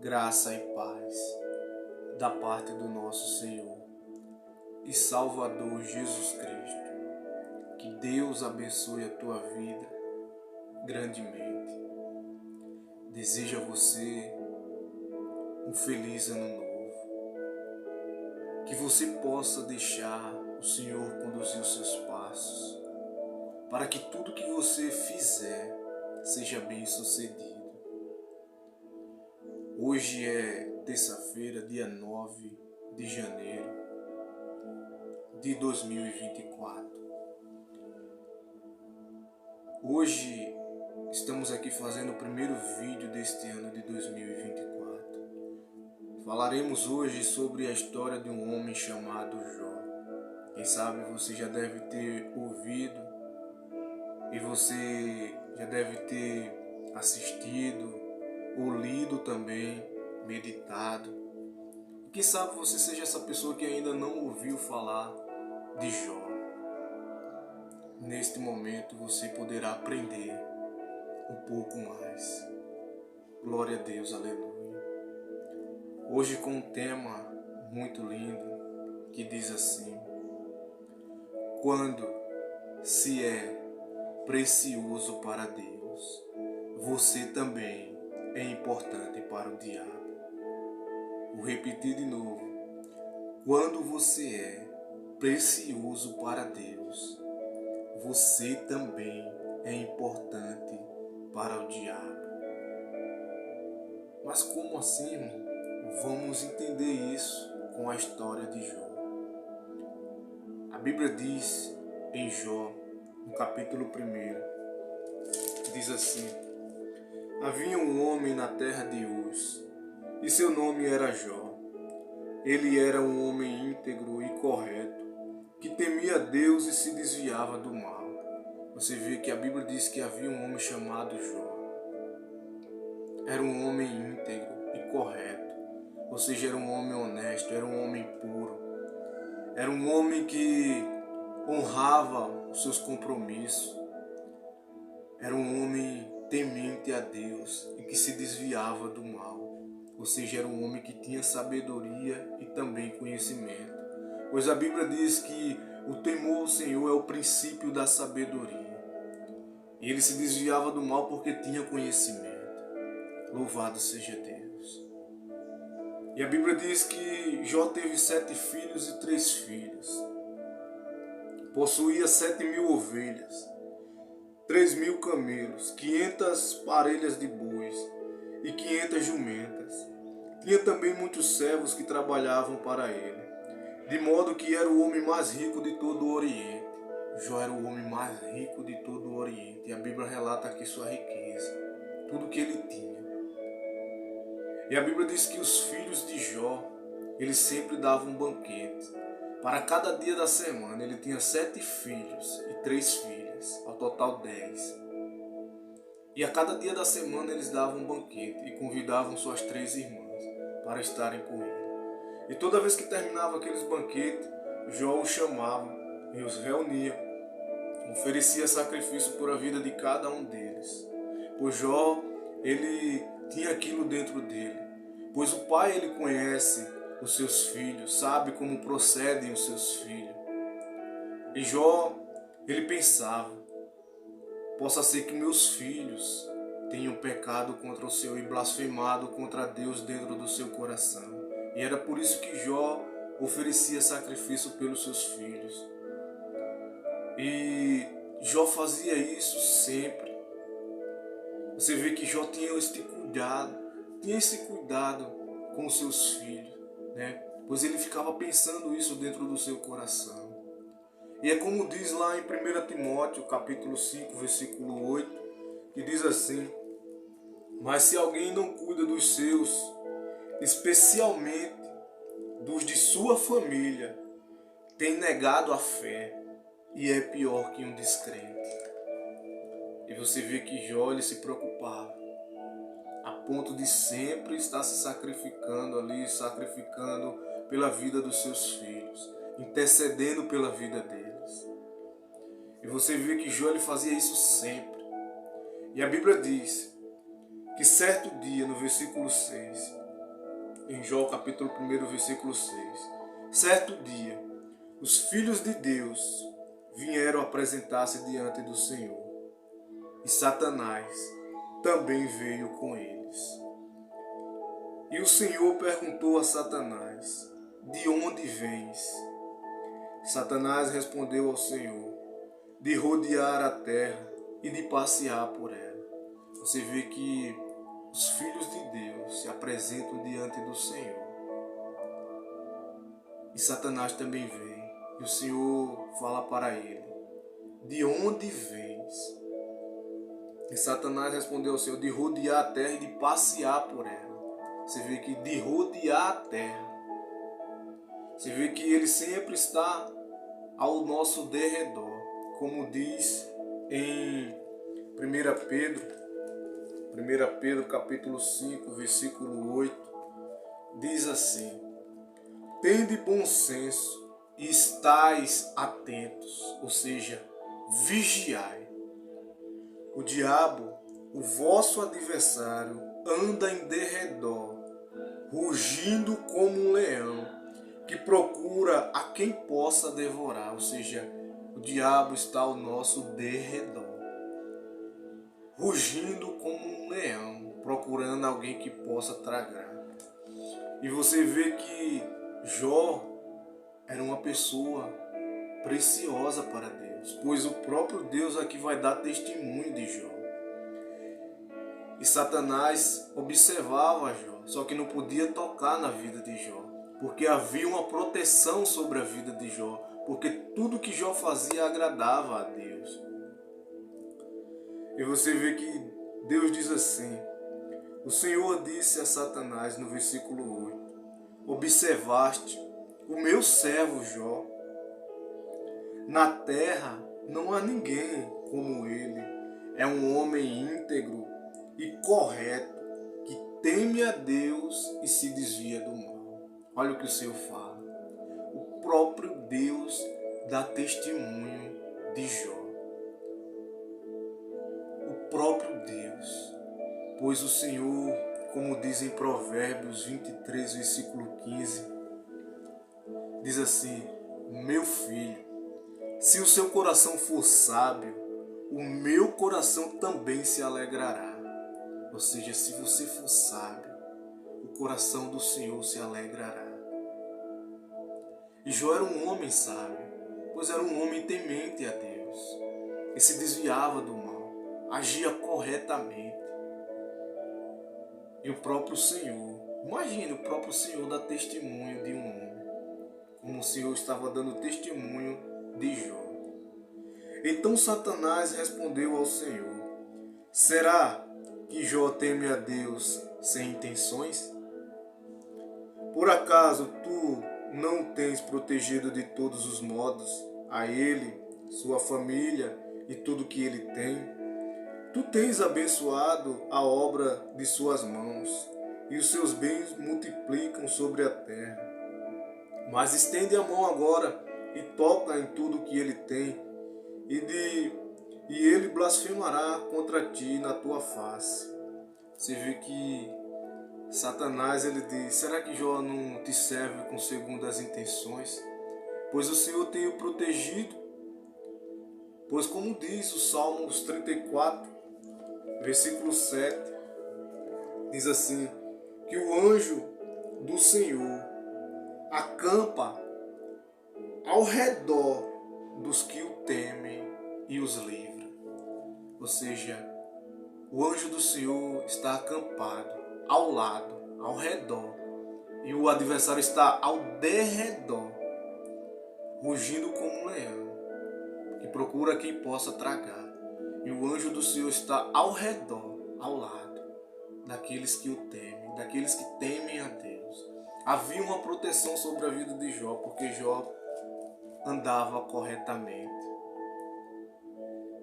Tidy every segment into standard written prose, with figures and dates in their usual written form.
Graça e paz da parte do nosso Senhor e Salvador Jesus Cristo. Que Deus abençoe a tua vida grandemente. Desejo a você um feliz ano novo. Que você possa deixar o Senhor conduzir os seus passos, para que tudo que você fizer seja bem sucedido. Hoje é terça-feira, dia 9 de janeiro de 2024. Hoje estamos aqui fazendo o primeiro vídeo deste ano de 2024. Falaremos hoje sobre a história de um homem chamado Jó. Quem sabe você já deve ter ouvido e você já deve ter assistido ou lido também, meditado. Quem sabe você seja essa pessoa que ainda não ouviu falar de Jó. Neste momento você poderá aprender um pouco mais. Glória a Deus, aleluia. Hoje com um tema muito lindo que diz assim: quando se é precioso para Deus, você também é importante para o diabo. Vou repetir de novo. Quando você é precioso para Deus, você também é importante para o diabo. Mas como assim, irmão? Vamos entender isso com a história de Jó. A Bíblia diz em Jó, no capítulo 1, diz assim: havia um homem na terra de Uz, e seu nome era Jó. Ele era um homem íntegro e correto, que temia Deus e se desviava do mal. Você vê que a Bíblia diz que havia um homem chamado Jó. Era um homem íntegro e correto, ou seja, era um homem honesto, era um homem puro. Era um homem que honrava os seus compromissos. Era um homem temente a Deus e que se desviava do mal. Ou seja, era um homem que tinha sabedoria e também conhecimento. Pois a Bíblia diz que o temor ao Senhor é o princípio da sabedoria. E ele se desviava do mal porque tinha conhecimento. Louvado seja Deus. E a Bíblia diz que Jó teve 7 filhos e 3 filhas. Possuía 7.000 ovelhas, 3.000 camelos, 500 parelhas de bois e 500 jumentas. Tinha também muitos servos que trabalhavam para ele, de modo que era o homem mais rico de todo o Oriente. Jó era o homem mais rico de todo o Oriente, e a Bíblia relata aqui sua riqueza, tudo que ele tinha. E a Bíblia diz que os filhos de Jó, eles sempre davam um banquete. Para cada dia da semana, ele tinha 7 filhos e 3 filhas, ao total 10. E a cada dia da semana eles davam um banquete e convidavam suas 3 irmãs para estarem com ele. E toda vez que terminava aqueles banquetes, Jó os chamava e os reunia, oferecia sacrifício por a vida de cada um deles. Pois Jó, ele tinha aquilo dentro dele, pois o pai ele conhece os seus filhos, sabe como procedem os seus filhos. E Jó, ele pensava: possa ser que meus filhos tenham pecado contra o Senhor e blasfemado contra Deus dentro do seu coração. E era por isso que Jó oferecia sacrifício pelos seus filhos. E Jó fazia isso sempre. Você vê que Jó tinha esse cuidado com os seus filhos, né? Pois ele ficava pensando isso dentro do seu coração. E é como diz lá em 1 Timóteo, capítulo 5, versículo 8, que diz assim: mas se alguém não cuida dos seus, especialmente dos de sua família, tem negado a fé e é pior que um descrente. E você vê que Jó ele se preocupava, a ponto de sempre estar se sacrificando pela vida dos seus filhos, intercedendo pela vida deles. E você vê que Jó ele fazia isso sempre. E a Bíblia diz que certo dia, no versículo 6, em Jó capítulo 1, versículo 6. Certo dia, os filhos de Deus vieram apresentar-se diante do Senhor, e Satanás também veio com eles. E o Senhor perguntou a Satanás: de onde vens? Satanás respondeu ao Senhor: de rodear a terra e de passear por ela. Você vê que os filhos de Deus se apresentam diante do Senhor. E Satanás também vem. E o Senhor fala para ele: de onde vens? E Satanás respondeu ao Senhor: de rodear a terra e de passear por ela. Você vê que de rodear a terra. Você vê que ele sempre está ao nosso derredor. Como diz em 1 Pedro capítulo 5, versículo 8, diz assim: tende bom senso e estais atentos, ou seja, vigiai. O diabo, o vosso adversário, anda em derredor, rugindo como um leão, que procura a quem possa devorar, ou seja, o diabo está ao nosso derredor, rugindo como um leão, procurando alguém que possa tragar. E você vê que Jó era uma pessoa preciosa para Deus, pois o próprio Deus aqui vai dar testemunho de Jó. E Satanás observava Jó, só que não podia tocar na vida de Jó, porque havia uma proteção sobre a vida de Jó, porque tudo que Jó fazia agradava a Deus. E você vê que Deus diz assim: o Senhor disse a Satanás no versículo 8: observaste o meu servo Jó? Na terra não há ninguém como ele. É um homem íntegro e correto, que teme a Deus e se desvia do mal. Olha o que o Senhor fala. O próprio Deus dá testemunho de Jó. O próprio Deus. Pois o Senhor, como diz em Provérbios 23, versículo 15, diz assim: meu filho, se o seu coração for sábio, o meu coração também se alegrará. Ou seja, se você for sábio, o coração do Senhor se alegrará. E Jó era um homem sábio, pois era um homem temente a Deus, e se desviava do mal, agia corretamente. E o próprio Senhor, imagine o próprio Senhor dar testemunho de um homem, como o Senhor estava dando testemunho de Jó. Então Satanás respondeu ao Senhor: será que Jó teme a Deus sem intenções? Por acaso tu não tens protegido de todos os modos a ele, sua família e tudo que ele tem? Tu tens abençoado a obra de suas mãos, e os seus bens multiplicam sobre a terra. Mas estende a mão agora e toca em tudo que ele tem, e ele blasfemará contra ti na tua face. Você vê que Satanás, ele diz: será que Jó não te serve com segundo as intenções? Pois o Senhor tem o protegido. Pois como diz o Salmos 34, versículo 7, diz assim: que o anjo do Senhor acampa ao redor dos que o temem e os livra. Ou seja, o anjo do Senhor está acampado ao lado, ao redor, e o adversário está ao derredor, rugindo como um leão, que procura quem possa tragar. E o anjo do Senhor está ao redor, ao lado, daqueles que o temem, daqueles que temem a Deus. Havia uma proteção sobre a vida de Jó, porque Jó andava corretamente.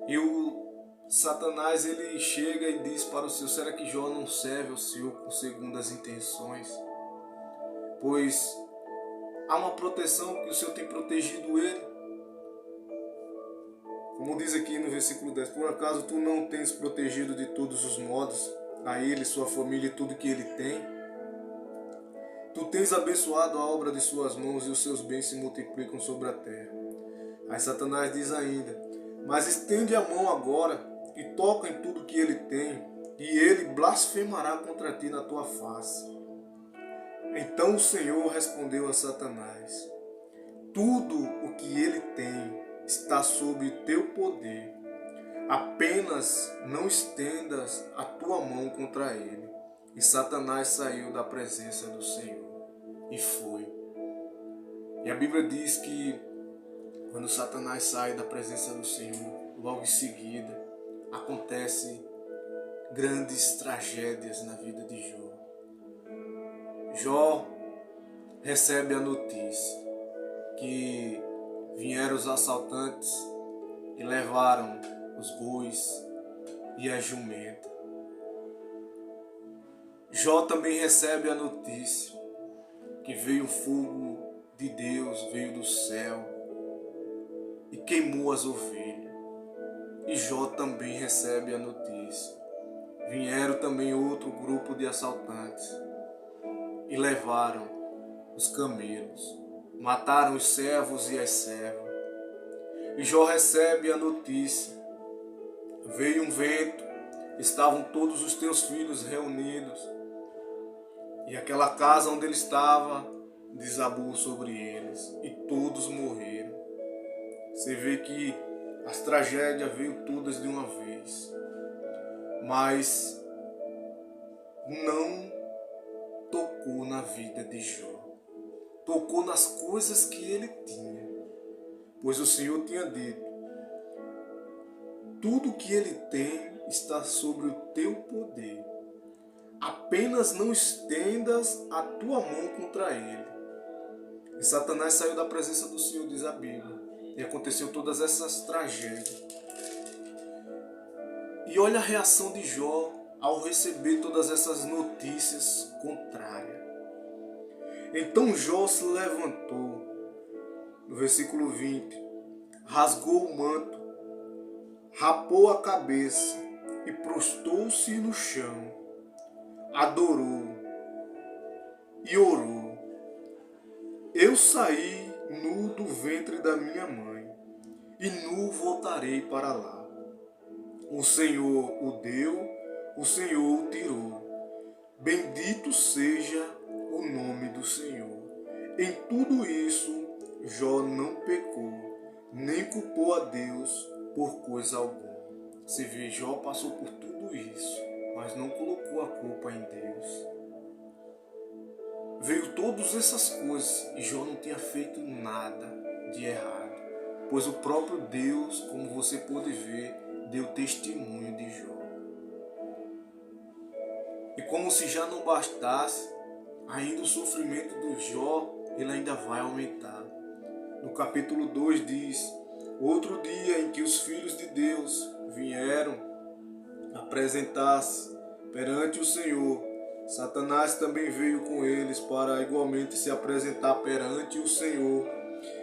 E o Satanás, ele chega e diz para o Senhor: será que Jó não serve ao Senhor com segundo as intenções? Pois há uma proteção que o Senhor tem protegido ele. Como diz aqui no versículo 10: por acaso tu não tens protegido de todos os modos a ele, sua família e tudo que ele tem? Tu tens abençoado a obra de suas mãos e os seus bens se multiplicam sobre a terra. Aí Satanás diz ainda: mas estende a mão agora e toca em tudo que ele tem, e ele blasfemará contra ti na tua face. Então o Senhor respondeu a Satanás: tudo o que ele tem está sob teu poder. Apenas não estendas a tua mão contra ele. E Satanás saiu da presença do Senhor e foi. E a Bíblia diz que quando Satanás sai da presença do Senhor, logo em seguida acontece grandes tragédias na vida de Jó. Jó recebe a notícia que vieram os assaltantes e levaram os bois e a jumenta. Jó também recebe a notícia que veio fogo de Deus, veio do céu e queimou as ovelhas. E Jó também recebe a notícia. Vieram também outro grupo de assaltantes e levaram os camelos, mataram os servos e as servas. E Jó recebe a notícia: veio um vento, estavam todos os teus filhos reunidos, e aquela casa onde ele estava desabou sobre eles, e todos morreram. Você vê que as tragédias veio todas de uma vez, mas não tocou na vida de Jó, tocou nas coisas que ele tinha, pois o Senhor tinha dito: tudo que ele tem está sobre o teu poder. Apenas não estendas a tua mão contra ele. E Satanás saiu da presença do Senhor, diz a Bíblia. E aconteceu todas essas tragédias. E olha a reação de Jó ao receber todas essas notícias contrárias. Então Jó se levantou, no versículo 20, rasgou o manto, rapou a cabeça e prostou-se no chão, adorou e orou: eu saí nu do ventre da minha mãe, e nu voltarei para lá. O Senhor o deu, o Senhor o tirou. Bendito seja o nome do Senhor. Em tudo isso, Jó não pecou, nem culpou a Deus por coisa alguma. Você vê, Jó passou por tudo isso, mas não colocou a culpa em Deus. Veio todas essas coisas e Jó não tinha feito nada de errado, pois o próprio Deus, como você pode ver, deu testemunho de Jó. E como se já não bastasse, ainda o sofrimento do Jó, ele ainda vai aumentar. No capítulo 2 diz: outro dia em que os filhos de Deus vieram apresentar-se perante o Senhor, Satanás também veio com eles para igualmente se apresentar perante o Senhor.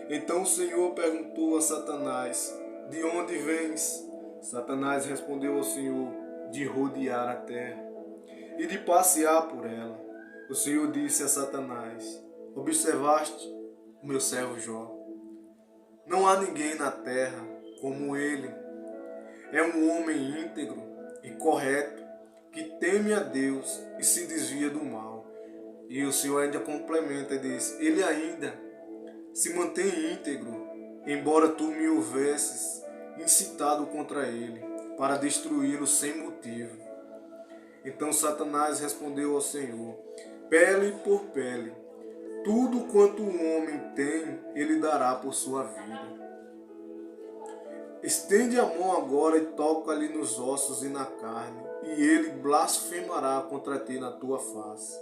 Então o Senhor perguntou a Satanás: de onde vens? Satanás respondeu ao Senhor: de rodear a terra e de passear por ela. O Senhor disse a Satanás: observaste o meu servo Jó? Não há ninguém na terra como ele. É um homem íntegro e correto, que teme a Deus e se desvia do mal. E o Senhor ainda complementa e diz: ele ainda se mantém íntegro, embora tu me houvesses incitado contra ele, para destruí-lo sem motivo. Então Satanás respondeu ao Senhor: pele por pele, tudo quanto o homem tem, ele dará por sua vida. Estende a mão agora e toca-lhe nos ossos e na carne, e ele blasfemará contra ti na tua face.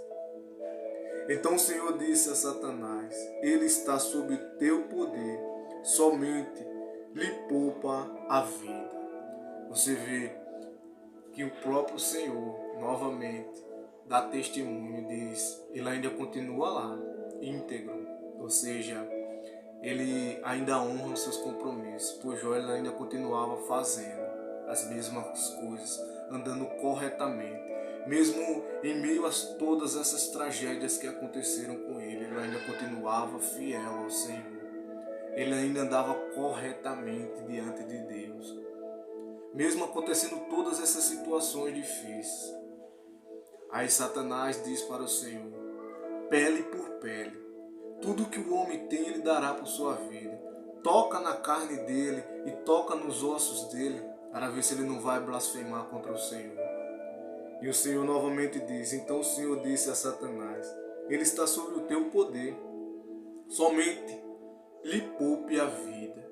Então o Senhor disse a Satanás: ele está sob teu poder, somente lhe poupa a vida. Você vê que o próprio Senhor, novamente, dá testemunho, diz, ele ainda continua lá, íntegro, ou seja, ele ainda honra os seus compromissos, pois Jó ele ainda continuava fazendo as mesmas coisas, andando corretamente. mesmo em meio a todas essas tragédias que aconteceram com ele, ele ainda continuava fiel ao Senhor. Ele ainda andava corretamente diante de Deus. Mesmo acontecendo todas essas situações difíceis. Aí Satanás diz para o Senhor: pele por pele. Tudo que o homem tem, ele dará por sua vida. Toca na carne dele e toca nos ossos dele, para ver se ele não vai blasfemar contra o Senhor. E o Senhor novamente diz: então o Senhor disse a Satanás: ele está sob o teu poder, somente lhe poupe a vida.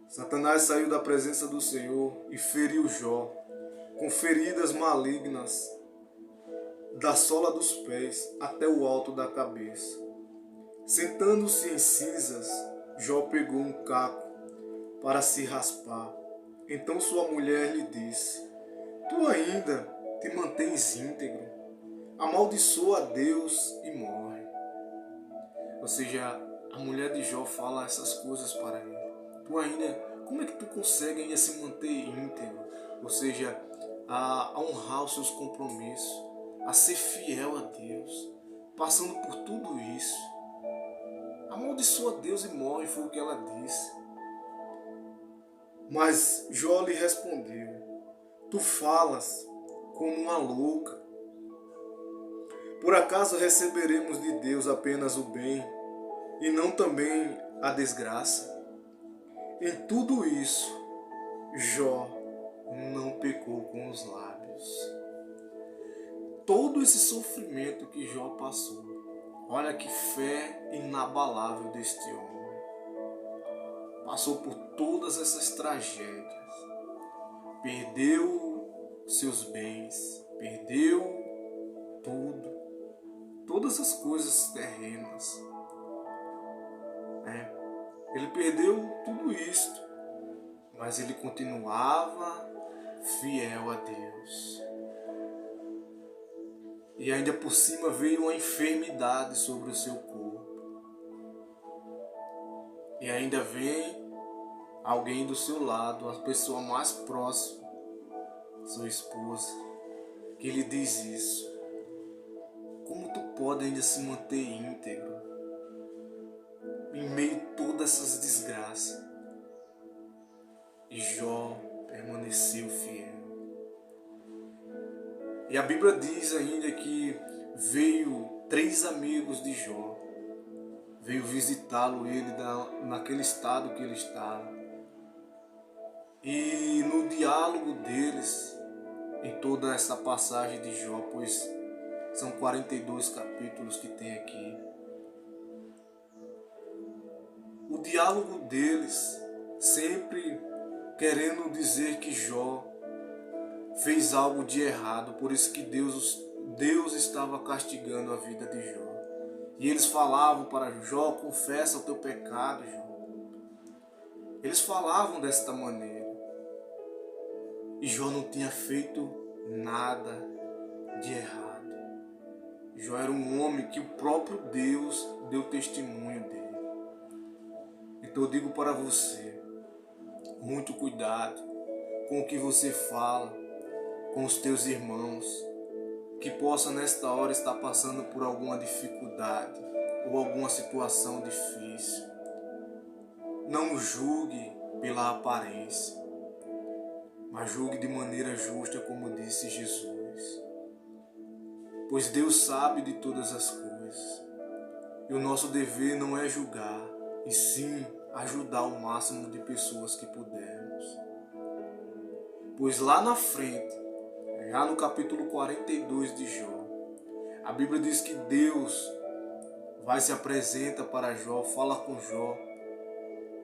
Satanás saiu da presença do Senhor e feriu Jó com feridas malignas da sola dos pés até o alto da cabeça. Sentando-se em cinzas, Jó pegou um caco para se raspar. Então sua mulher lhe disse: tu ainda te mantens íntegro, amaldiçoa a Deus e morre. Ou seja, a mulher de Jó fala essas coisas para ele. Tu ainda, como é que tu consegue ainda se manter íntegro? Ou seja, a honrar os seus compromissos, a ser fiel a Deus, passando por tudo isso. Amaldiçoa a Deus e morre, foi o que ela disse. Mas Jó lhe respondeu: tu falas como uma louca. Por acaso receberemos de Deus apenas o bem e não também a desgraça? Em tudo isso, Jó não pecou com os lábios. Todo esse sofrimento que Jó passou, olha que fé inabalável deste homem. Passou por todas essas tragédias. Perdeu seus bens, perdeu tudo, todas as coisas terrenas. Ele perdeu tudo isto, mas ele continuava fiel a Deus. E ainda por cima veio uma enfermidade sobre o seu corpo. E ainda vem alguém do seu lado, a pessoa mais próxima, sua esposa, que lhe diz isso. Como tu pode ainda se manter íntegro em meio a todas essas desgraças? E Jó permaneceu fiel. E a Bíblia diz ainda que veio 3 amigos de Jó, veio visitá-lo, ele naquele estado que ele estava. E no diálogo deles, em toda essa passagem de Jó, pois são 42 capítulos que tem aqui, o diálogo deles sempre querendo dizer que Jó fez algo de errado, por isso que Deus estava castigando a vida de Jó. E eles falavam para Jó: confessa o teu pecado, Jó. Eles falavam desta maneira. E Jó não tinha feito nada de errado. Jó era um homem que o próprio Deus deu testemunho dele. Então eu digo para você, muito cuidado com o que você fala com os teus irmãos, que possa nesta hora estar passando por alguma dificuldade ou alguma situação difícil. Não julgue pela aparência, mas julgue de maneira justa, como disse Jesus. Pois Deus sabe de todas as coisas. E o nosso dever não é julgar, e sim ajudar o máximo de pessoas que pudermos. Pois lá na frente, já no capítulo 42 de Jó, a Bíblia diz que Deus se apresenta para Jó, fala com Jó,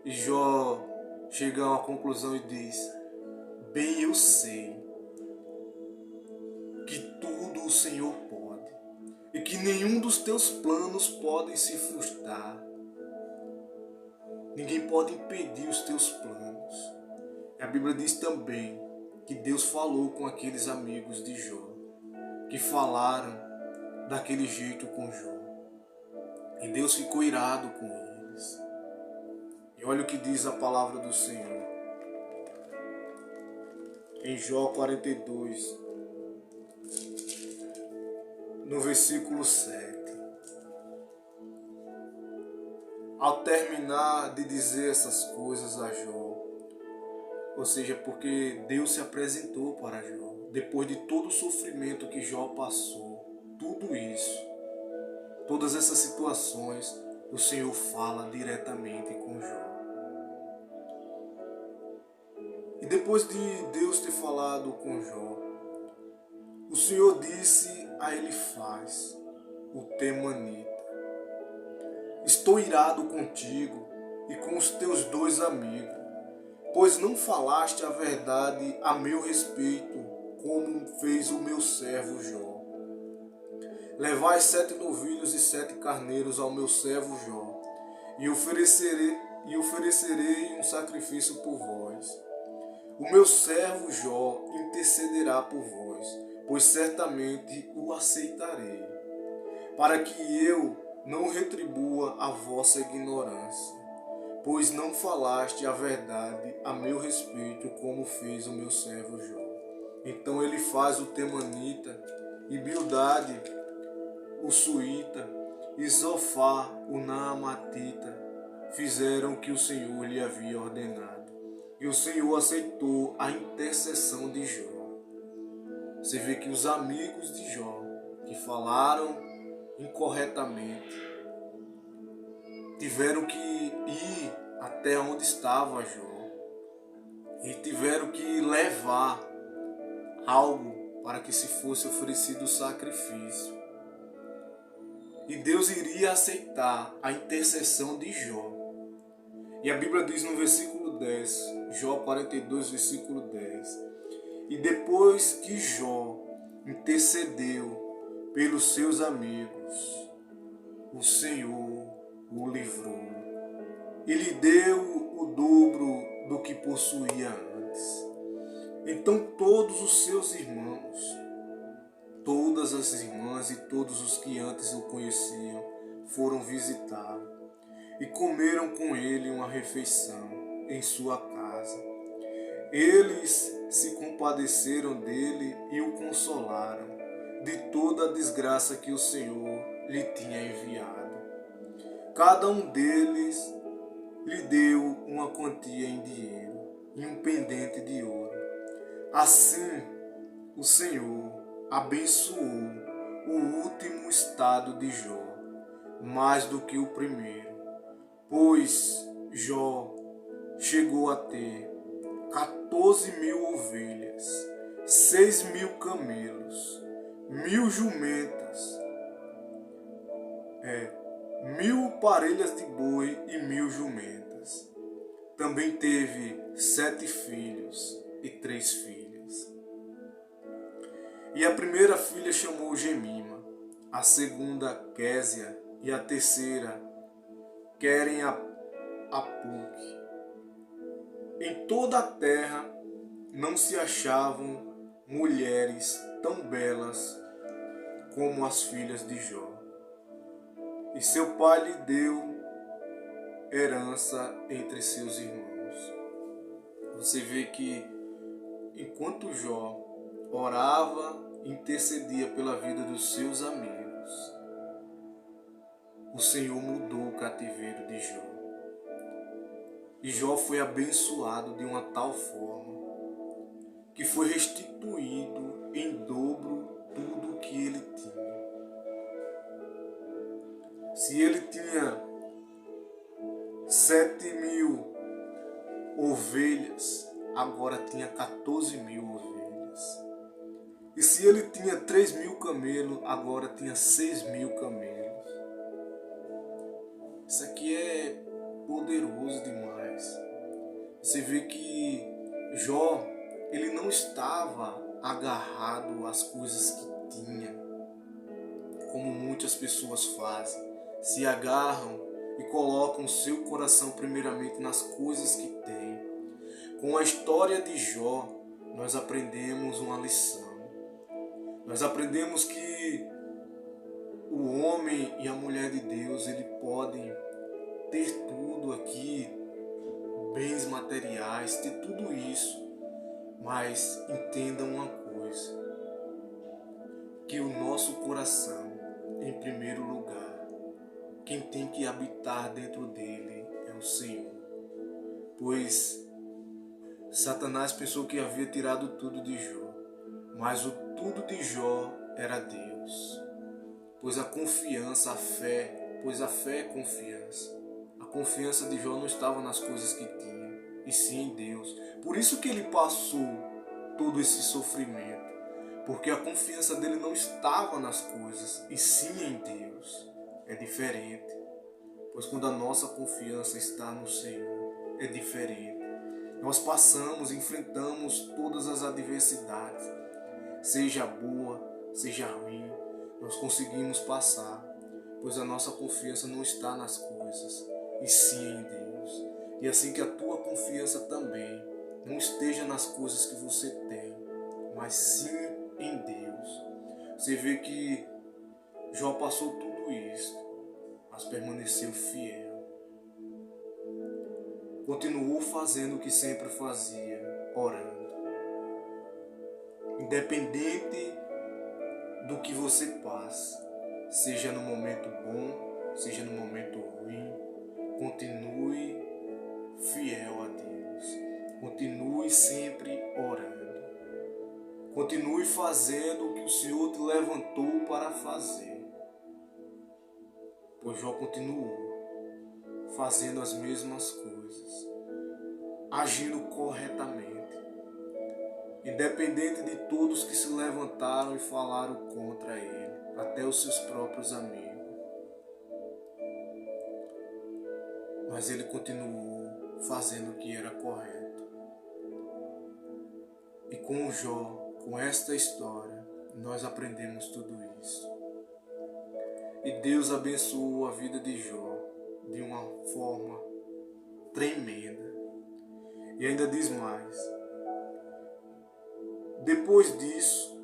e Jó chega a uma conclusão e diz: bem eu sei que tudo o Senhor pode, e que nenhum dos teus planos podem se frustrar. Ninguém pode impedir os teus planos. E a Bíblia diz também que Deus falou com aqueles amigos de Jó, que falaram daquele jeito com Jó. E Deus ficou irado com eles. E olha o que diz a palavra do Senhor. Em Jó 42, no versículo 7. Ao terminar de dizer essas coisas a Jó, ou seja, porque Deus se apresentou para Jó, depois de todo o sofrimento que Jó passou, tudo isso, todas essas situações, o Senhor fala diretamente com Jó. E depois de Deus ter falado com Jó, o Senhor disse a Elifaz, o temanita: estou irado contigo e com os teus 2 amigos, pois não falaste a verdade a meu respeito, como fez o meu servo Jó. Levai 7 novilhos e 7 carneiros ao meu servo Jó, e oferecerei um sacrifício por vós. O meu servo Jó intercederá por vós, pois certamente o aceitarei, para que eu não retribua a vossa ignorância, pois não falaste a verdade a meu respeito, como fez o meu servo Jó. Então Elifaz o temanita, e Bildade o suíta, e Zofar o naamatita fizeram o que o Senhor lhe havia ordenado. E o Senhor aceitou a intercessão de Jó. Você vê que os amigos de Jó, que falaram incorretamente, tiveram que ir até onde estava Jó e tiveram que levar algo para que se fosse oferecido o sacrifício. E Deus iria aceitar a intercessão de Jó. E a Bíblia diz no versículo 10, Jó 42, versículo 10: e depois que Jó intercedeu pelos seus amigos, o Senhor o livrou e lhe deu o dobro do que possuía antes. Então todos os seus irmãos, todas as irmãs e todos os que antes o conheciam foram visitá-lo e comeram com ele uma refeição em sua casa. Eles se compadeceram dele e o consolaram de toda a desgraça que o Senhor lhe tinha enviado. Cada um deles lhe deu uma quantia em dinheiro e um pendente de ouro. Assim, o Senhor abençoou o último estado de Jó mais do que o primeiro, pois Jó chegou a ter 14.000 ovelhas, 6.000 camelos, 1.000 jumentas, 1.000 parelhas de boi e 1.000 jumentas. Também teve 7 filhos e 3 filhas. E a primeira filha chamou Gemima, a segunda Késia e a terceira Querem Apuque. Em toda a terra não se achavam mulheres tão belas como as filhas de Jó. E seu pai lhe deu herança entre seus irmãos. Você vê que enquanto Jó orava e intercedia pela vida dos seus amigos, o Senhor mudou o cativeiro de Jó. E Jó foi abençoado de uma tal forma que foi restituído em dobro tudo o que ele tinha. Se ele tinha 7.000 ovelhas, agora tinha 14.000 ovelhas. E se ele tinha 3.000 camelos, agora tinha 6.000 camelos. Isso aqui é poderoso demais. Você vê que Jó, ele não estava agarrado às coisas que tinha, como muitas pessoas fazem. Se agarram e colocam o seu coração primeiramente nas coisas que têm. Com a história de Jó, nós aprendemos uma lição. Nós aprendemos que o homem e a mulher de Deus, eles podem ter tudo aqui, bens materiais, ter tudo isso, mas entendam uma coisa: que o nosso coração, em primeiro lugar, quem tem que habitar dentro dele é o Senhor. Pois Satanás pensou que havia tirado tudo de Jó, mas o tudo de Jó era Deus. Pois a fé é confiança. A confiança de Jó não estava nas coisas que tinha, e sim em Deus. Por isso que ele passou todo esse sofrimento, porque a confiança dele não estava nas coisas, e sim em Deus. É diferente, pois quando a nossa confiança está no Senhor, é diferente. Nós enfrentamos todas as adversidades, seja boa, seja ruim, nós conseguimos passar, pois a nossa confiança não está nas coisas, e sim em Deus. E assim que a tua confiança também não esteja nas coisas que você tem, mas sim em Deus. Você vê que Jó passou tudo isso, mas permaneceu fiel. Continuou fazendo o que sempre fazia, orando. Independente do que você passa, seja no momento bom, seja no momento ruim, continue fiel a Deus. Continue sempre orando. Continue fazendo o que o Senhor te levantou para fazer. Pois Jó continuou fazendo as mesmas coisas, agindo corretamente, independente de todos que se levantaram e falaram contra ele, até os seus próprios amigos. Mas ele continuou fazendo o que era correto. E com Jó, com esta história, nós aprendemos tudo isso. E Deus abençoou a vida de Jó de uma forma tremenda. E ainda diz mais. Depois disso,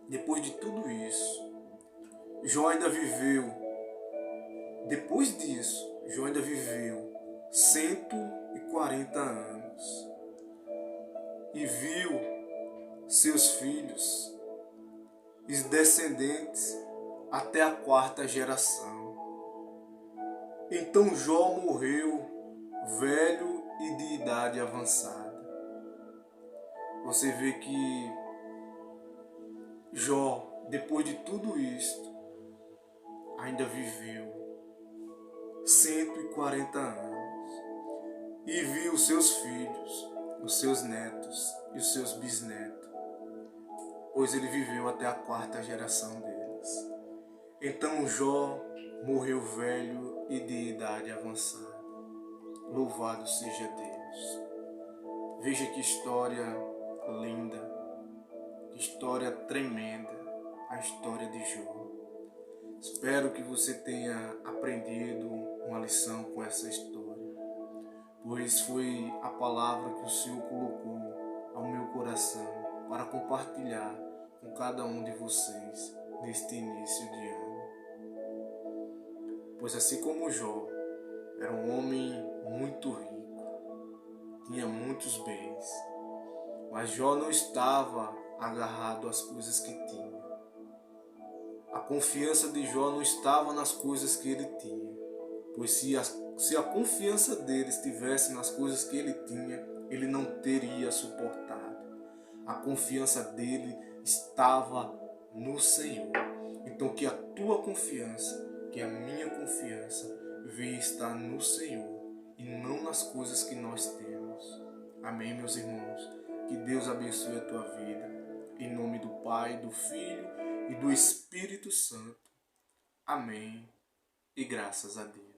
depois de tudo isso, Jó ainda viveu 140 anos. E viu seus filhos e descendentes até a 4ª geração. Então Jó morreu velho e de idade avançada. Você vê que Jó, depois de tudo isto, ainda viveu 140 anos e viu os seus filhos, os seus netos e os seus bisnetos, pois ele viveu até a 4ª geração deles. Então Jó morreu velho e de idade avançada. Louvado seja Deus. Veja que história linda, que história tremenda, a história de Jó. Espero que você tenha aprendido uma lição com essa história, pois foi a palavra que o Senhor colocou ao meu coração para compartilhar com cada um de vocês neste início de ano. Pois assim como Jó era um homem muito rico, tinha muitos bens, mas Jó não estava agarrado às coisas que tinha. A confiança de Jó não estava nas coisas que ele tinha, pois se a confiança dele estivesse nas coisas que ele tinha, ele não teria suportado. A confiança dele estava no Senhor. Então que a tua confiança, que a minha confiança venha estar no Senhor e não nas coisas que nós temos. Amém, meus irmãos? Que Deus abençoe a tua vida. Em nome do Pai, do Filho e do Espírito Santo. Amém. E graças a Deus.